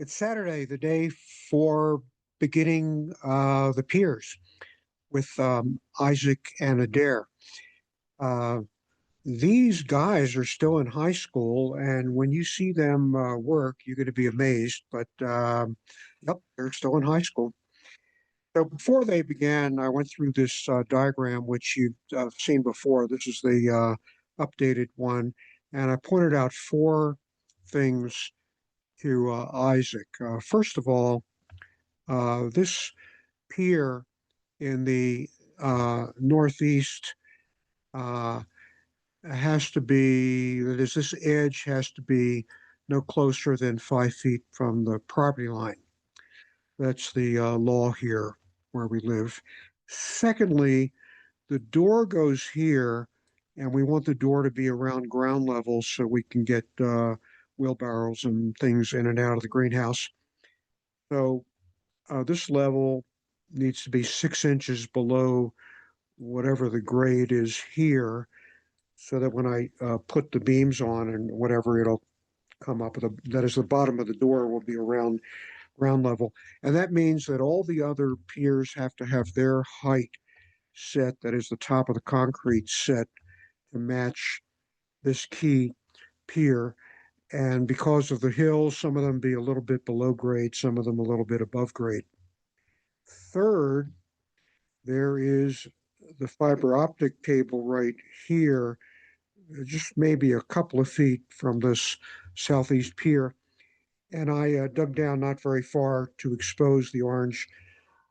It's Saturday, the day for beginning the piers with Isaac and Adair. Uh, these guys are still in high school, and when you see them work, you're going to be amazed. But yep, they're still in high school. So before they began, I went through this diagram, which you've seen before. This is the updated one, and I pointed out four things to Isaac. First of all, this pier in the northeast uh, has to be, that is, this edge has to be no closer than 5 feet from the property line. That's the law here where we live. Secondly, the door goes here, and we want the door to be around ground level so we can get wheelbarrows and things in and out of the greenhouse. So this level needs to be 6 inches below whatever the grade is here, so that when I put the beams on and whatever, it'll come up with that is the bottom of the door will be around ground level. And that means that all the other piers have to have their height set, that is the top of the concrete set, to match this key pier. And because of the hills, some of them be a little bit below grade, some of them a little bit above grade. Third, there is the fiber optic cable right here, just maybe a couple of feet from this southeast pier. And I dug down not very far to expose the orange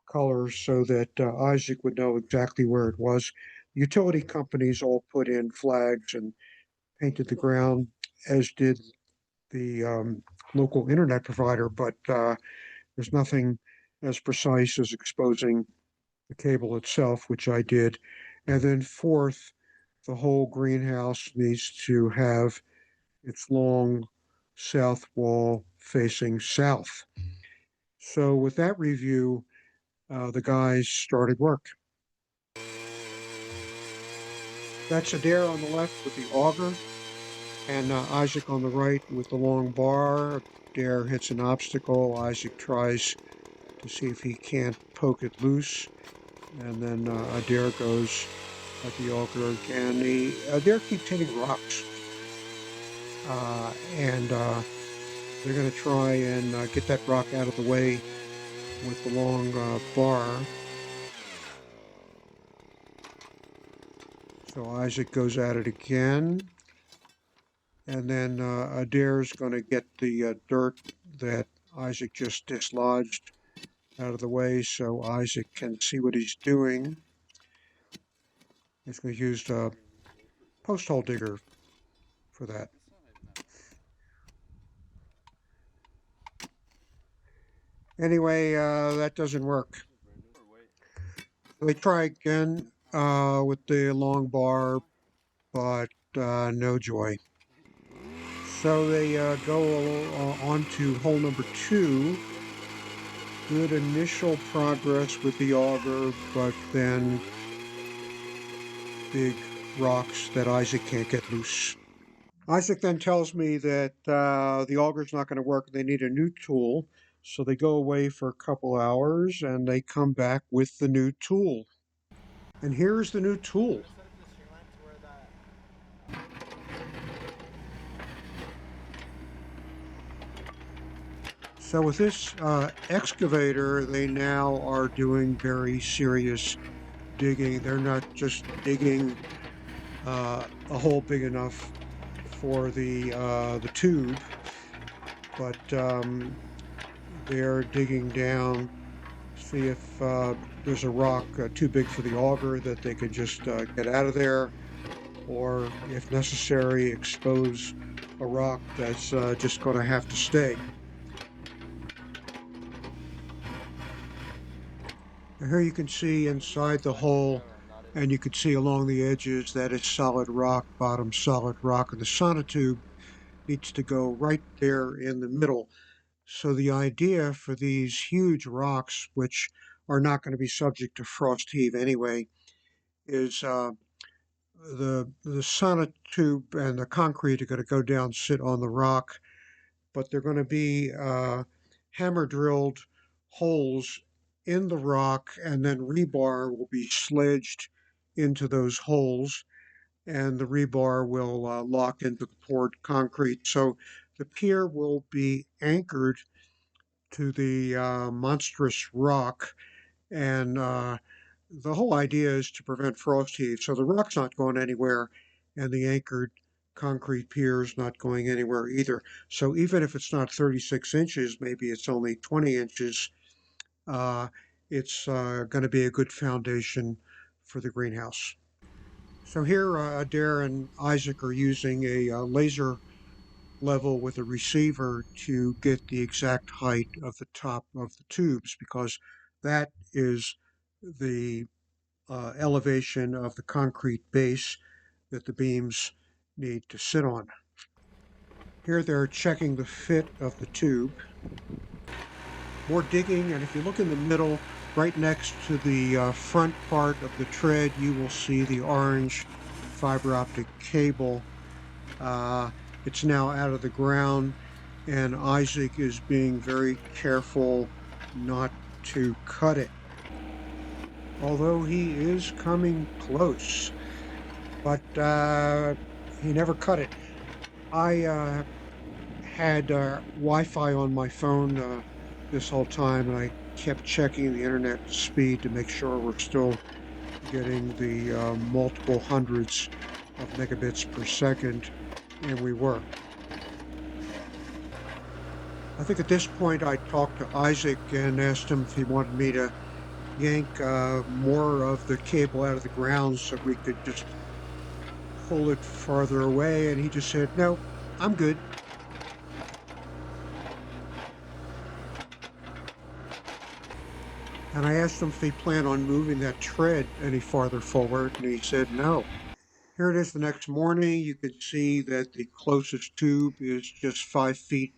color so that Isaac would know exactly where it was. Utility companies all put in flags and painted the ground, as did the local internet provider, but there's nothing as precise as exposing the cable itself, which I did. And then fourth, the whole greenhouse needs to have its long south wall facing south. So with that review, the guys started work. That's Adair on the left with the auger, and Isaac on the right with the long bar. Adair hits an obstacle. Isaac tries to see if he can't poke it loose, and then Adair goes at the auger again. Adair keeps hitting rocks, and they're going to try and get that rock out of the way with the long bar. So Isaac goes at it again. And then Adair's going to get the dirt that Isaac just dislodged out of the way so Isaac can see what he's doing. He's going to use a post hole digger for that. Anyway, that doesn't work. So they try again with the long bar, but no joy. So they go on to hole number two. Good initial progress with the auger, but then big rocks that Isaac can't get loose. Isaac then tells me that the auger's not going to work. They need a new tool. So they go away for a couple hours and they come back with the new tool. And here's the new tool. So with this excavator, they now are doing very serious digging. They're not just digging a hole big enough for the tube, but they're digging down, see if there's a rock too big for the auger that they could just get out of there, or if necessary, expose a rock that's just going to have to stay. And here you can see inside the hole, and you can see along the edges that it's solid rock, bottom solid rock, and the sonotube needs to go right there in the middle. So the idea for these huge rocks, which are not going to be subject to frost heave anyway, is the sonotube and the concrete are going to go down, sit on the rock, but they're going to be hammer drilled holes in the rock, and then rebar will be sledged into those holes, and the rebar will lock into the poured concrete. So the pier will be anchored to the monstrous rock, and the whole idea is to prevent frost heave. So the rock's not going anywhere, and the anchored concrete pier is not going anywhere either. So even if it's not 36 inches, maybe it's only 20 inches, uh, it's going to be a good foundation for the greenhouse. So here, Adair and Isaac are using a laser level with a receiver to get the exact height of the top of the tubes, because that is the elevation of the concrete base that the beams need to sit on. Here they're checking the fit of the tube. More digging, and if you look in the middle, right next to the front part of the tread, you will see the orange fiber optic cable. Uh, it's now out of the ground, and Isaac is being very careful not to cut it, although he is coming close, but he never cut it. I had Wi-Fi on my phone this whole time, and I kept checking the internet speed to make sure we're still getting the multiple hundreds of megabits per second, and we were. I think at this point I talked to Isaac and asked him if he wanted me to yank more of the cable out of the ground so we could just pull it farther away, and he just said, "No, I'm good." And I asked him if he planned on moving that tread any farther forward, and he said no. Here it is the next morning. You can see that the closest tube is just 5 feet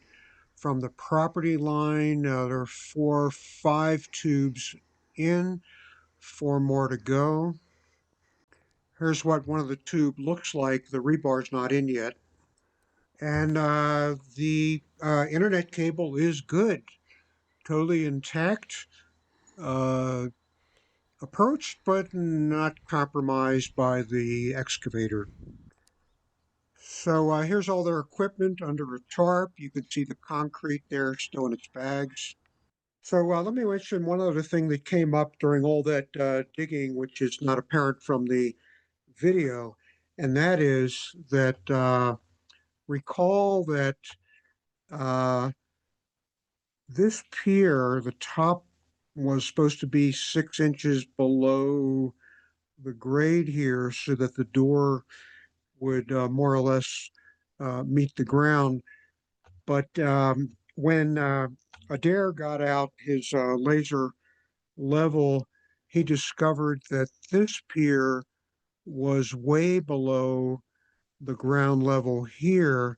from the property line. There are 5 tubes in, 4 more to go. Here's what one of the tube looks like. The rebar's not in yet. And the internet cable is good, totally intact. Uh, Approached but not compromised by the excavator. So here's all their equipment under a tarp. You can see the concrete there still in its bags. So let me mention one other thing that came up during all that digging, which is not apparent from the video, and that is that recall that uh, this pier, the top was supposed to be 6 inches below the grade here so that the door would more or less meet the ground. But when Adair got out his laser level, he discovered that this pier was way below the ground level here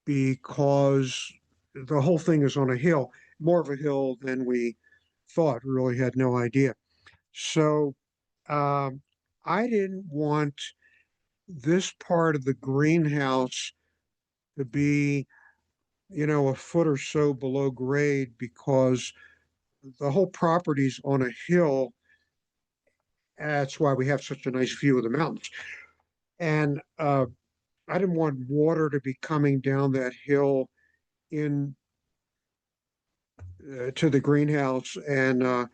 because the whole thing is on a hill, more of a hill than we thought. We really had no idea. So um, I didn't want this part of the greenhouse to be, a foot or so below grade because the whole property's on a hill. That's why we have such a nice view of the mountains. And I didn't want water to be coming down that hill in to the greenhouse and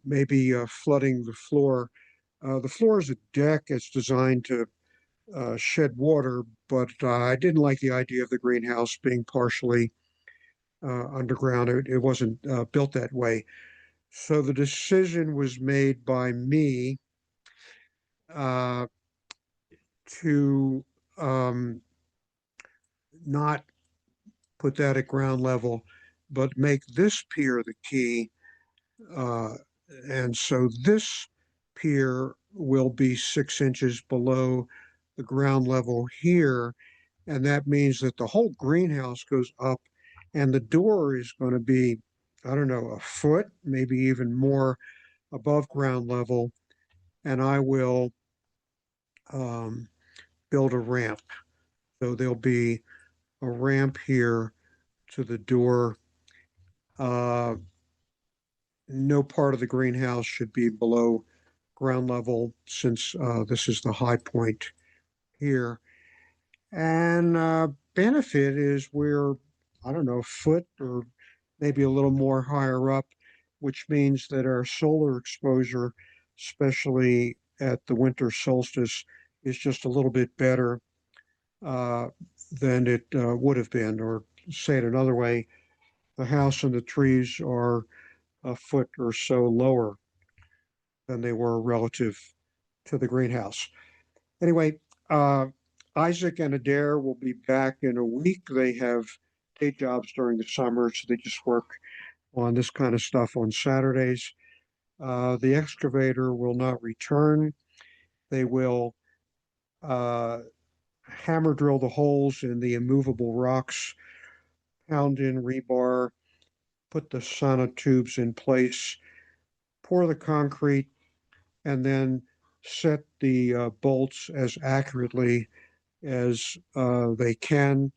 maybe flooding the floor. The floor is a deck. It's designed to shed water, but I didn't like the idea of the greenhouse being partially underground. It wasn't built that way. So the decision was made by me uh, to um, not put that at ground level, but make this pier the key. Uh, and so this pier will be 6 inches below the ground level here. And that means that the whole greenhouse goes up, and the door is going to be, I don't know, a foot, maybe even more above ground level. And I will um, build a ramp. So there'll be a ramp here to the door Uh, no part of the greenhouse should be below ground level since this is the high point here. And benefit is we're, I don't know, a foot or maybe a little more higher up, which means that our solar exposure, especially at the winter solstice, is just a little bit better uh, than it would have been. Or say it another way, the house and the trees are a foot or so lower than they were relative to the greenhouse. Anyway, uh, Isaac and Adair will be back in a week. They have day jobs during the summer, so they just work on this kind of stuff on Saturdays. The excavator will not return. They will uh, hammer drill the holes in the immovable rocks, pound in rebar, put the sonotubes in place, pour the concrete, and then set the bolts as accurately as they can.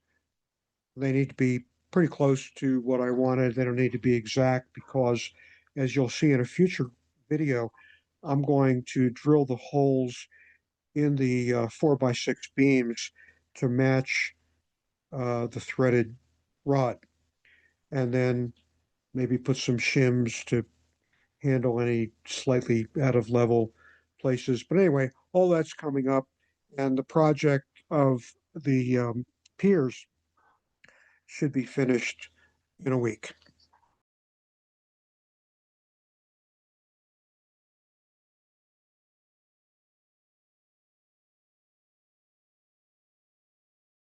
They need to be pretty close to what I wanted. They don't need to be exact because, as you'll see in a future video, I'm going to drill the holes in the 4x6 beams to match the threaded rod, and then maybe put some shims to handle any slightly out of level places. But anyway, all that's coming up, and the project of the piers should be finished in a week.